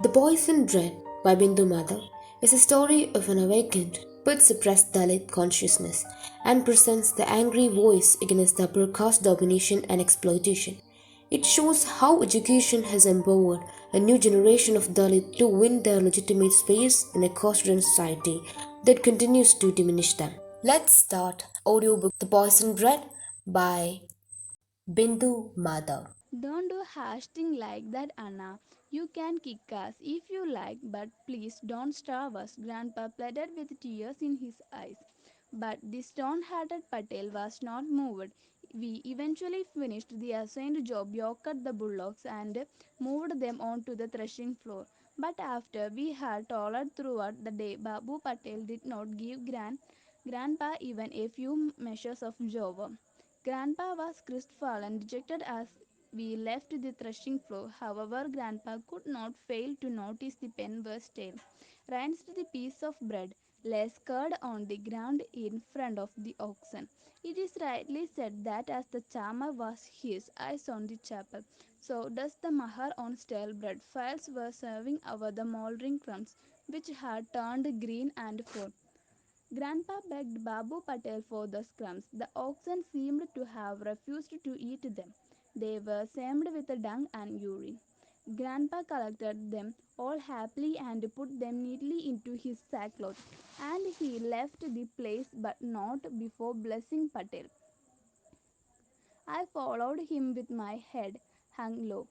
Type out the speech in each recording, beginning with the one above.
The Poison Dread by Bindu Madhav is a story of an awakened but suppressed Dalit consciousness and presents the angry voice against the upper caste domination and exploitation. It shows how education has empowered a new generation of Dalit to win their legitimate space in a caste-ridden society that continues to diminish them. Let's start audiobook The Poison Dread by Bindu Madhav. Don't do harsh thing like that, Anna. You can kick us if you like, but please don't starve us, Grandpa pleaded with tears in his eyes. But the stone-hearted Patel was not moved. We eventually finished the assigned job, yoked the bullocks, and moved them onto the threshing floor. But after we had toiled throughout the day, Babu Patel did not give Grandpa even a few measures of java. Grandpa was crestfallen, dejected as we left the threshing floor. However, Grandpa could not fail to notice the penworth's tail. Rinsed the piece of bread lay scarred on the ground in front of the oxen. It is rightly said that as the charmer was his eyes on the chapel, so does the mahar on stale bread. Files were serving over the mouldering crumbs, which had turned green and cold. Grandpa begged Babu Patel for the crumbs. The oxen seemed to have refused to eat them. They were smeared with dung and urine. Grandpa collected them all happily and put them neatly into his sackcloth, and he left the place but not before blessing Patel. I followed him with my head hung low.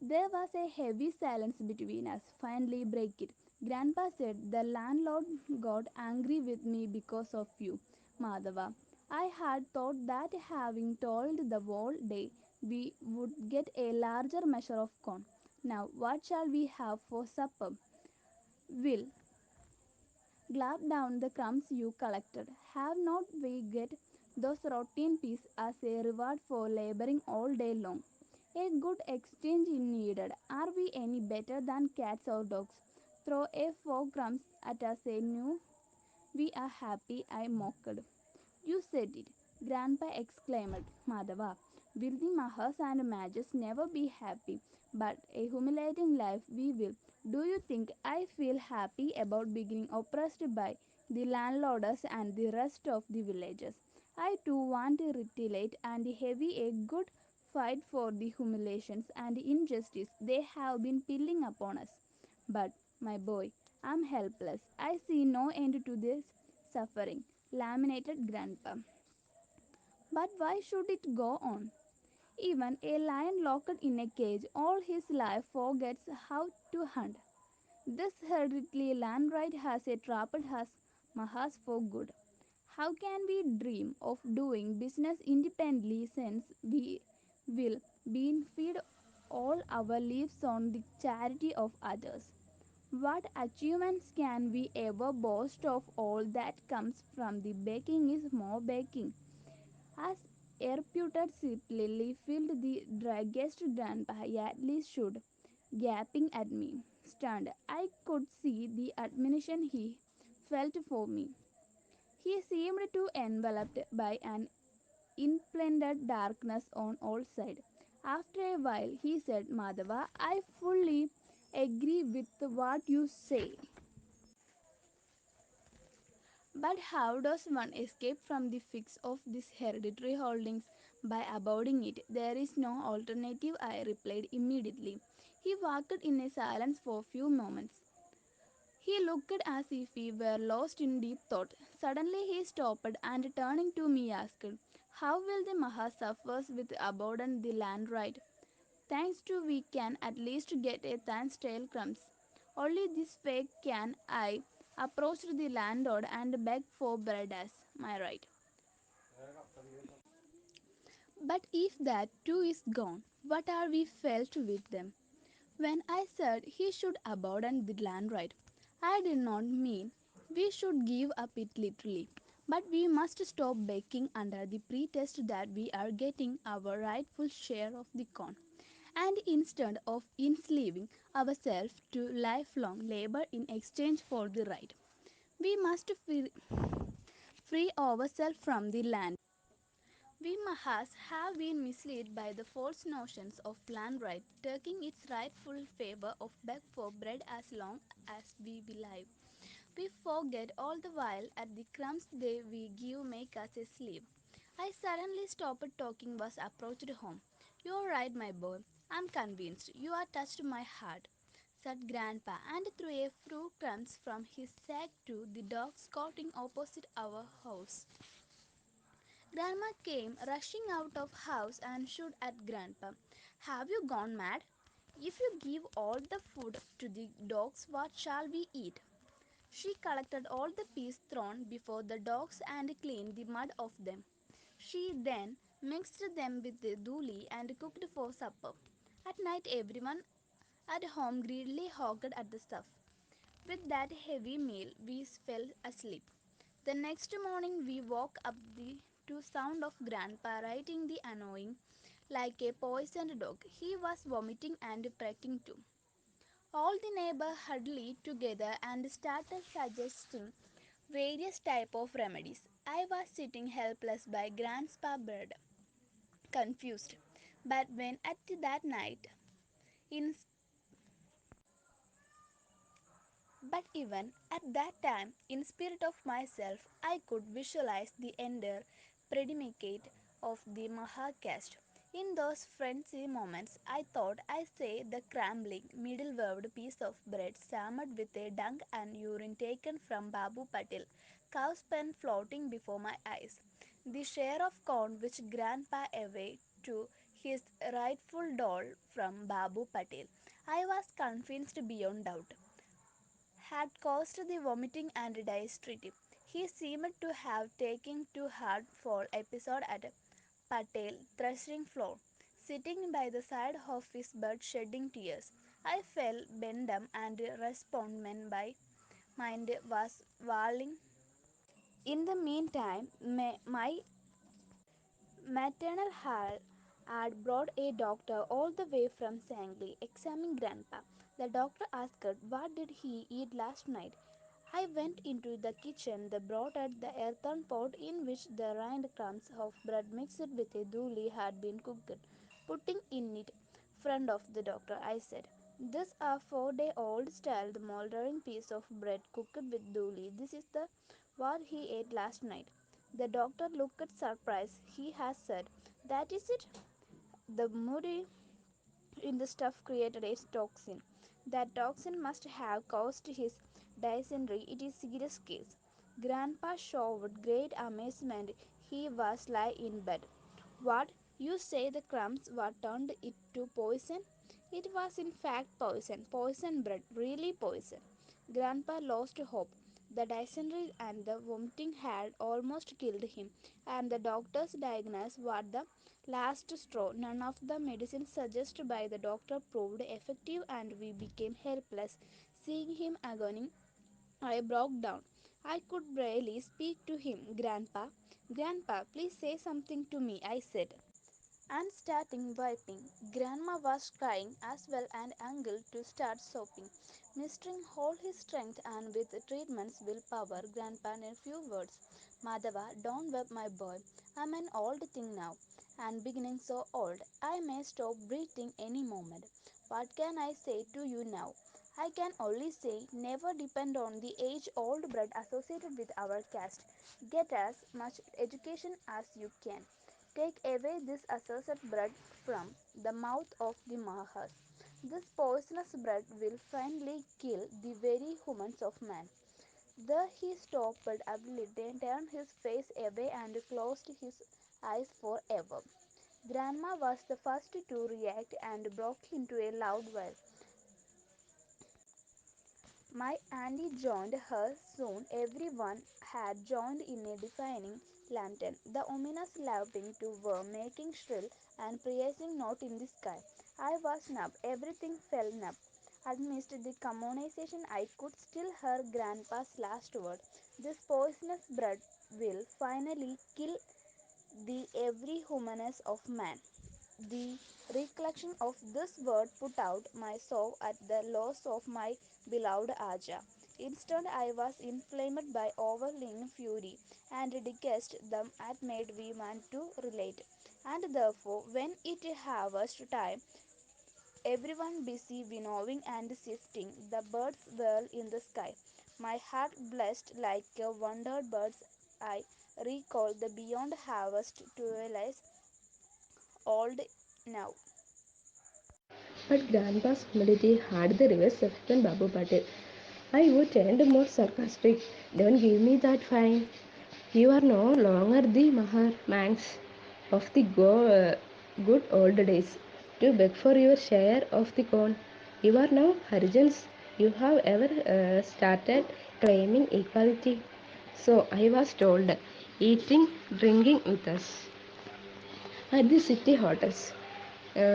There was a heavy silence between us. Finally, break it. Grandpa said, "The landlord got angry with me because of you, Madhava. I had thought that having toiled the whole day, we would get a larger measure of corn. Now, what shall we have for supper? Will glop down the crumbs you collected. Have not we get those rotten peas as a reward for laboring all day long? A good exchange is needed. Are we any better than cats or dogs? Throw a four crumbs at us a new. We are happy, I mocked. You said it, Grandpa exclaimed. Madhava, will the Mahas and Majas never be happy? But a humiliating life we will. Do you think I feel happy about being oppressed by the landlords and the rest of the villagers? I too want to retaliate and heavy a good fight for the humiliations and injustice they have been piling upon us. But, my boy, I'm helpless. I see no end to this suffering, laminated Grandpa. But why should it go on? Even a lion locked in a cage all his life forgets how to hunt. This hereditary land right has a trapped us Mahas for good. How can we dream of doing business independently since we will be fed all our lives on the charity of others? What achievements can we ever boast of? All that comes from the baking is more baking. As reputed Lily filled the druggist grandpa Yardley stood, gaping at me. Stunned, I could see the admiration he felt for me. He seemed to enveloped by an implanted darkness on all sides. After a while, he said, Madhava, I fully agree with what you say. But how does one escape from the fix of these hereditary holdings? By abounding it. There is no alternative, I replied immediately. He walked in a silence for a few moments. He looked as if he were lost in deep thought. Suddenly he stopped and turning to me asked, how will the Maha suffers with abandon the land right? Thanks to we can at least get a thanks tail crumbs. Only this way can I approach the landlord and beg for bread as my right. But if that too is gone, what are we felt with them? When I said he should abandon the land right, I did not mean we should give up it literally. But we must stop begging under the pretext that we are getting our rightful share of the corn. And instead of enslaving ourselves to lifelong labor in exchange for the right, we must free ourselves from the land. We Mahas have been misled by the false notions of land right, taking its rightful favor of beg for bread as long as we will live. We forget all the while at the crumbs they we give make us a slave. I suddenly stopped talking was approached home. You're right, my boy. I'm convinced you are touched my heart, said Grandpa, and threw a few crumbs from his sack to the dog squatting opposite our house. Grandma came rushing out of house and stood at Grandpa. Have you gone mad? If you give all the food to the dogs, what shall we eat? She collected all the peas thrown before the dogs and cleaned the mud off them. She then mixed them with the dooli and cooked for supper. At night, everyone at home greedily hogged at the stuff. With that heavy meal, we fell asleep. The next morning, we woke up to sound of Grandpa writing the annoying like a poisoned dog. He was vomiting and pecking too. All the neighbors huddled together and started suggesting various type of remedies. I was sitting helpless by Grandpa's bed, confused. But when at that night, in But even at that time, in spirit of myself, I could visualize the entire predicament of the Mahakast. In those frenzy moments, I thought I saw the crumbling, middle-waved piece of bread slammed with a dung and urine taken from Babu Patil, cow's pen floating before my eyes. The share of corn which Grandpa away to his rightful dole from Babu Patil, I was convinced beyond doubt had caused the vomiting and dysentery. He seemed to have taken to hard fall episode at Patel threshing floor, sitting by the side of his bed shedding tears. I fell bendum and responded by mind was walling. In the meantime, my maternal had brought a doctor all the way from Sangli, examining Grandpa. The doctor asked, "What did he eat last night?" I went into the kitchen. They brought out the earthen pot in which the rind crumbs of bread mixed with a dooli had been cooked. Putting in it front of the doctor, I said, "This a 4-day-old styled moldering piece of bread cooked with dooli. This is the what he ate last night." The doctor looked surprised. He has said, "That is it." The moody in the stuff created a toxin. That toxin must have caused his dysentery. It is serious case. Grandpa showed great amazement. He was lying in bed. What? You say the crumbs were turned it to poison? It was in fact poison. Poison bread. Really poison. Grandpa lost hope. The dysentery and the vomiting had almost killed him, and the doctor's diagnosis was the last straw. None of the medicines suggested by the doctor proved effective, and we became helpless. Seeing him agony, I broke down. I could barely speak to him. "Grandpa, Grandpa, please say something to me," I said. And starting wiping. Grandma was crying as well and angled to start sopping. Mustering all his strength and with treatment's willpower, Grandpa in a few words, "Madhava, don't weep, my boy. I'm an old thing now, and beginning so old. I may stop breathing any moment. What can I say to you now? I can only say, never depend on the age-old bread associated with our caste. Get as much education as you can. Take away this accursed bread from the mouth of the Mahas. This poisonous bread will finally kill the very humans of man." There he stopped abruptly, turned his face away and closed his eyes forever. Grandma was the first to react and broke into a loud wail. My auntie joined her soon. Everyone had joined in a deafening lantern. The ominous laughing too were making shrill and piercing note in the sky. I was numb. Everything felt numb. Amidst the commonisation, I could still hear Grandpa's last word. "This poisonous bread will finally kill the every humanness of man." The recollection of this word put out my soul at the loss of my beloved Aja. Instead, I was inflamed by overwhelming fury and discussed them at made we want to relate. And therefore, when it harvest time, everyone busy winnowing and sifting, the birds whirl in the sky. My heart blessed like a wondered bird's eye. Recall the beyond harvest to realize old now. But Grandpa's humility had the reverse effect on Babu Patil. I would turned more sarcastic. Don't give me that fine. You are no longer the Mahar Manx of the good old days to beg for your share of the corn. You are now Harijans. You have ever started claiming equality. So I was told, eating, drinking with us at the city hotels.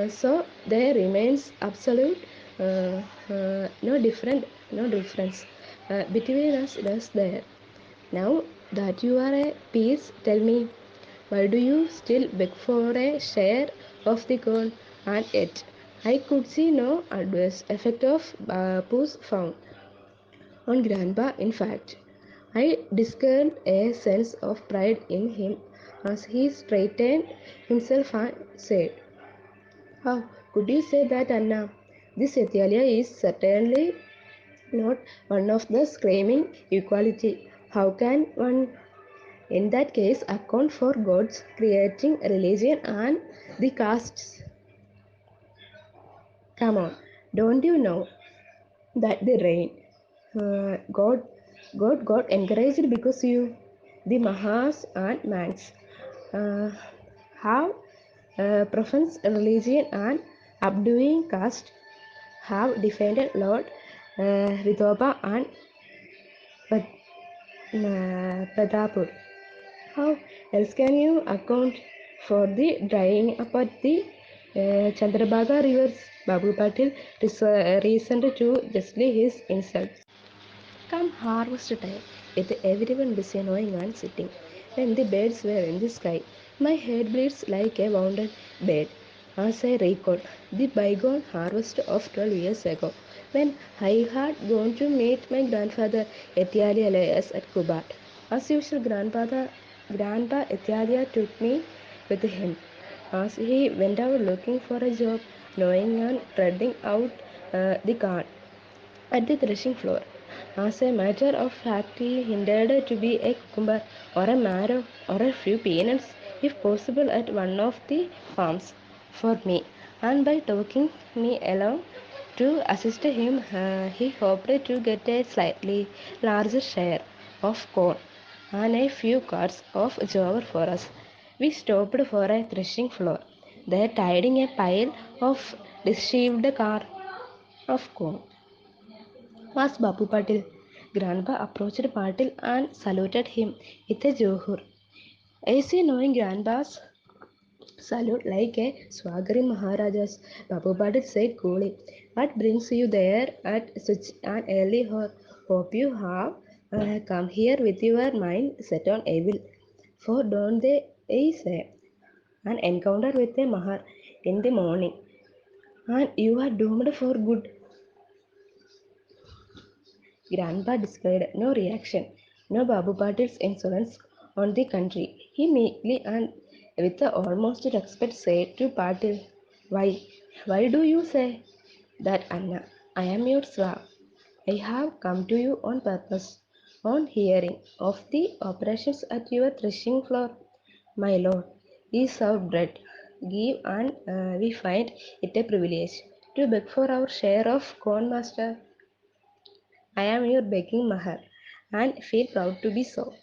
So there remains absolute no difference between us does there. Now that you are a peace, tell me, why do you still beg for a share of the corn? And yet, I could see no adverse effect of Bapu's found on Grandpa. In fact, I discerned a sense of pride in him as he straightened himself and said, how could you say that, Anna? This Ethialia is certainly not one of the screaming equality. How can one, in that case, account for God's creating religion and the castes? Come on, don't you know that the rain, God got encouraged because you, the Mahas and Manx, uh, have professed religion and updoing caste have defended Lord Rithoba and Pratapur. How else can you account for the drying up at the Chandrabhaga rivers? Babu Patil reasoned to justly his insults. Come harvest time, with everyone busy knowing and sitting, when the birds were in the sky, my head bleeds like a wounded bird. As I recall the bygone harvest of 12 years ago, when I had gone to meet my grandfather Etiali Elias at Kubat. As usual, Grandpa Etialia took me with him. As he went out looking for a job, knowing and treading out the cart at the threshing floor. As a matter of fact, he hinted to be a cucumber or a marrow or a few peanuts, if possible, at one of the farms for me. And by talking me along to assist him, he hoped to get a slightly larger share of corn and a few carts of jowar for us. We stopped for a threshing floor, there tidying a pile of deceived car of corn was Babu Patil. Grandpa approached Patil and saluted him with a johur. Is he knowing Grandpa's salute like a Swagari Maharajas? Babu Patil said coolly. What brings you there at such an early hour? Hope you have come here with your mind set on evil. For don't they say an encounter with a Mahar in the morning, and you are doomed for good. Grandpa displayed no reaction, no Babu Patil's insolence on the country. He meekly and with a almost respect said to Patil, Why? Why do you say that, Anna? I am your slave. I have come to you on purpose. On hearing of the operations at your threshing floor, my lord, we serve bread. Give and we find it a privilege to beg for our share of corn, master. I am your begging Mahar and feel proud to be so.